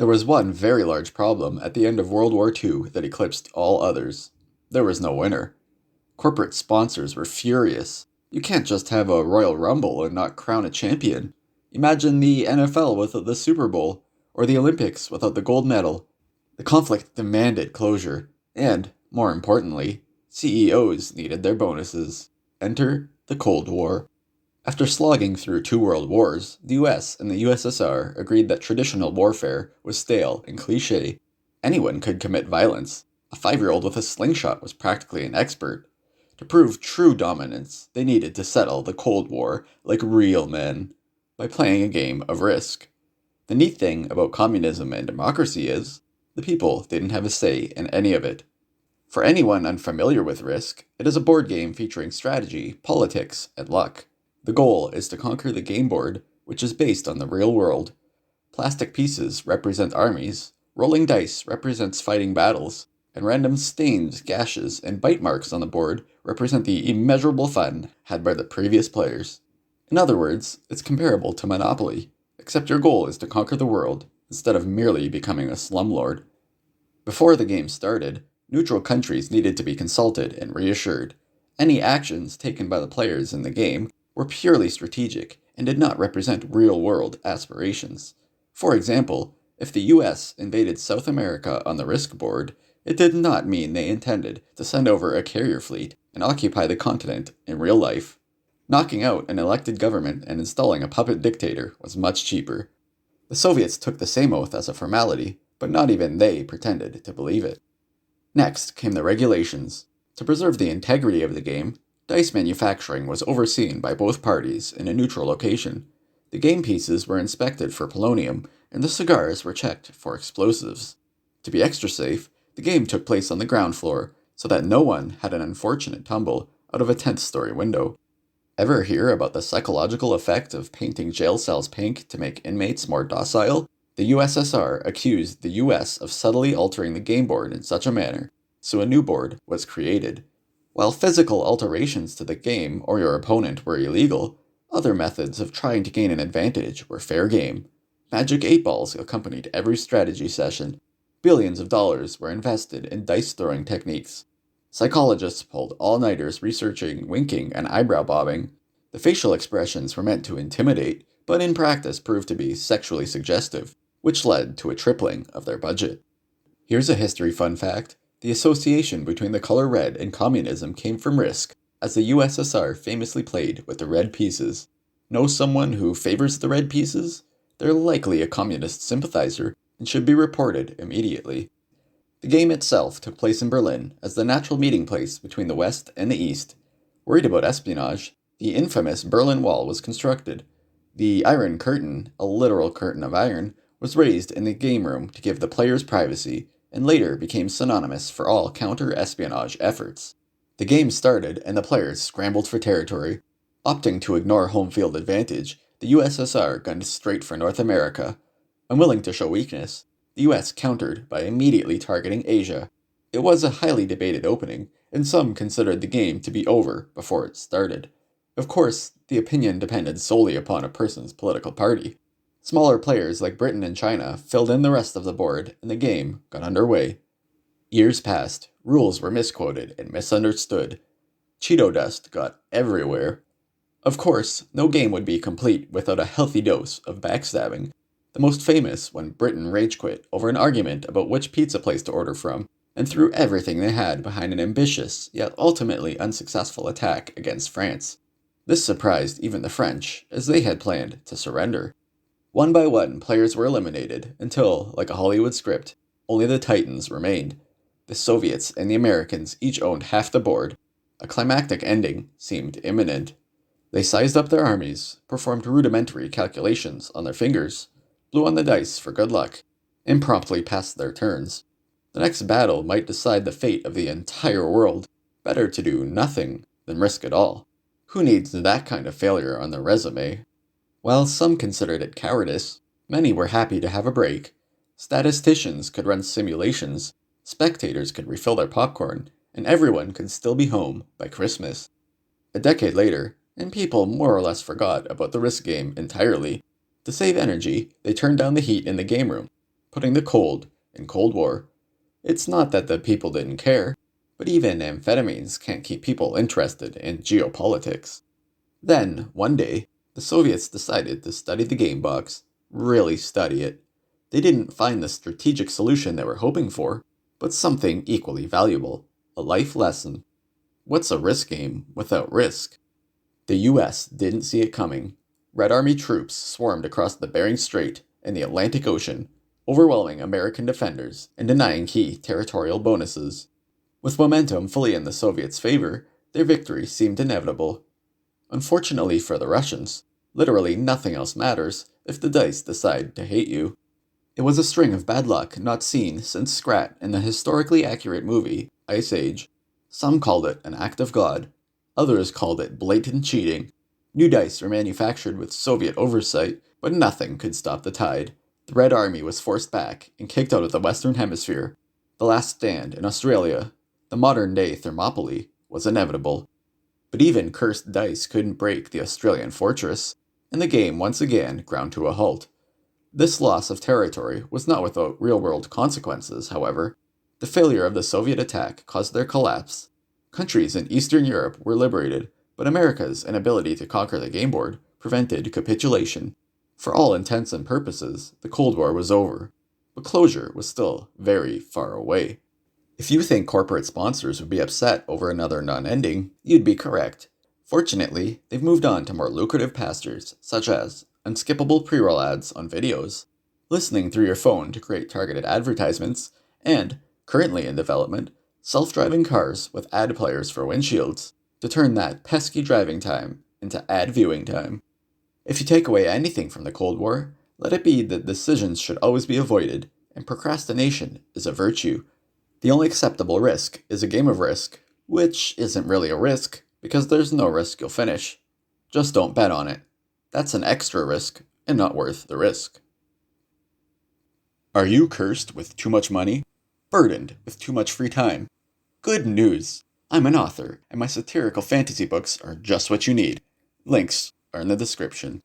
There was one very large problem at the end of World War II that eclipsed all others. There was no winner. Corporate sponsors were furious. You can't just have a Royal Rumble and not crown a champion. Imagine the NFL without the Super Bowl, or the Olympics without the gold medal. The conflict demanded closure, and, more importantly, CEOs needed their bonuses. Enter the Cold War. After slogging through two world wars, the US and the USSR agreed that traditional warfare was stale and cliché. Anyone could commit violence. A 5-year-old with a slingshot was practically an expert. To prove true dominance, they needed to settle the Cold War like real men, by playing a game of Risk. The neat thing about communism and democracy is, the people didn't have a say in any of it. For anyone unfamiliar with Risk, it is a board game featuring strategy, politics, and luck. The goal is to conquer the game board, which is based on the real world. Plastic pieces represent armies, rolling dice represents fighting battles, and random stains, gashes, and bite marks on the board represent the immeasurable fun had by the previous players. In other words, it's comparable to Monopoly, except your goal is to conquer the world, instead of merely becoming a slumlord. Before the game started, neutral countries needed to be consulted and reassured. Any actions taken by the players in the game were purely strategic and did not represent real-world aspirations. For example, if the US invaded South America on the Risk board, it did not mean they intended to send over a carrier fleet and occupy the continent in real life. Knocking out an elected government and installing a puppet dictator was much cheaper. The Soviets took the same oath as a formality, but not even they pretended to believe it. Next came the regulations. To preserve the integrity of the game, dice manufacturing was overseen by both parties in a neutral location. The game pieces were inspected for polonium, and the cigars were checked for explosives. To be extra safe, the game took place on the ground floor, so that no one had an unfortunate tumble out of a 10th-story window. Ever hear about the psychological effect of painting jail cells pink to make inmates more docile? The USSR accused the US of subtly altering the game board in such a manner, so a new board was created. While physical alterations to the game or your opponent were illegal, other methods of trying to gain an advantage were fair game. Magic 8 balls accompanied every strategy session. Billions of dollars were invested in dice-throwing techniques. Psychologists pulled all-nighters researching winking and eyebrow bobbing. The facial expressions were meant to intimidate, but in practice proved to be sexually suggestive, which led to a tripling of their budget. Here's a history fun fact. The association between the color red and communism came from Risk, as the USSR famously played with the red pieces. Know someone who favors the red pieces? They're likely a communist sympathizer and should be reported immediately. The game itself took place in Berlin as the natural meeting place between the West and the East. Worried about espionage, the infamous Berlin Wall was constructed. The Iron Curtain, a literal curtain of iron, was raised in the game room to give the players privacy, and later became synonymous for all counter-espionage efforts. The game started and the players scrambled for territory. Opting to ignore home field advantage, the USSR gunned straight for North America. Unwilling to show weakness, the US countered by immediately targeting Asia. It was a highly debated opening, and some considered the game to be over before it started. Of course, the opinion depended solely upon a person's political party. Smaller players like Britain and China filled in the rest of the board, and the game got underway. Years passed, rules were misquoted and misunderstood. Cheeto dust got everywhere. Of course, no game would be complete without a healthy dose of backstabbing. The most famous when Britain rage quit over an argument about which pizza place to order from, and threw everything they had behind an ambitious, yet ultimately unsuccessful attack against France. This surprised even the French, as they had planned to surrender. One by one, players were eliminated, until, like a Hollywood script, only the Titans remained. The Soviets and the Americans each owned half the board. A climactic ending seemed imminent. They sized up their armies, performed rudimentary calculations on their fingers, blew on the dice for good luck, and promptly passed their turns. The next battle might decide the fate of the entire world. Better to do nothing than risk it all. Who needs that kind of failure on their resume? While some considered it cowardice, many were happy to have a break. Statisticians could run simulations, spectators could refill their popcorn, and everyone could still be home by Christmas. A decade later, and people more or less forgot about the Risk game entirely. To save energy, they turned down the heat in the game room. putting the cold in Cold War. It's not that the people didn't care, but even amphetamines can't keep people interested in geopolitics. Then, one day, the Soviets decided to study the game box, really study it. They didn't find the strategic solution they were hoping for, but something equally valuable, a life lesson. What's a risk game without risk? The US didn't see it coming. Red Army troops swarmed across the Bering Strait and the Atlantic Ocean, overwhelming American defenders and denying key territorial bonuses. With momentum fully in the Soviets' favor, their victory seemed inevitable. Unfortunately for the Russians, literally nothing else matters if the dice decide to hate you. It was a string of bad luck not seen since Scrat in the historically accurate movie Ice Age. Some called it an act of God, others called it blatant cheating. New dice were manufactured with Soviet oversight, but nothing could stop the tide. The Red Army was forced back and kicked out of the Western Hemisphere. The last stand in Australia, the modern-day Thermopylae, was inevitable. But even cursed dice couldn't break the Australian fortress, and the game once again ground to a halt. This loss of territory was not without real-world consequences, however. The failure of the Soviet attack caused their collapse. Countries in Eastern Europe were liberated, but America's inability to conquer the game board prevented capitulation. For all intents and purposes, the Cold War was over, but closure was still very far away. If you think corporate sponsors would be upset over another non-ending, you'd be correct. Fortunately, they've moved on to more lucrative pastures, such as unskippable pre-roll ads on videos, listening through your phone to create targeted advertisements, and, currently in development, self-driving cars with ad players for windshields to turn that pesky driving time into ad viewing time. If you take away anything from the Cold War, let it be that decisions should always be avoided, and procrastination is a virtue. The only acceptable risk is a game of Risk, which isn't really a risk, because there's no risk you'll finish. Just don't bet on it. That's an extra risk, and not worth the risk. Are you cursed with too much money? Burdened with too much free time? Good news! I'm an author, and my satirical fantasy books are just what you need. Links are in the description.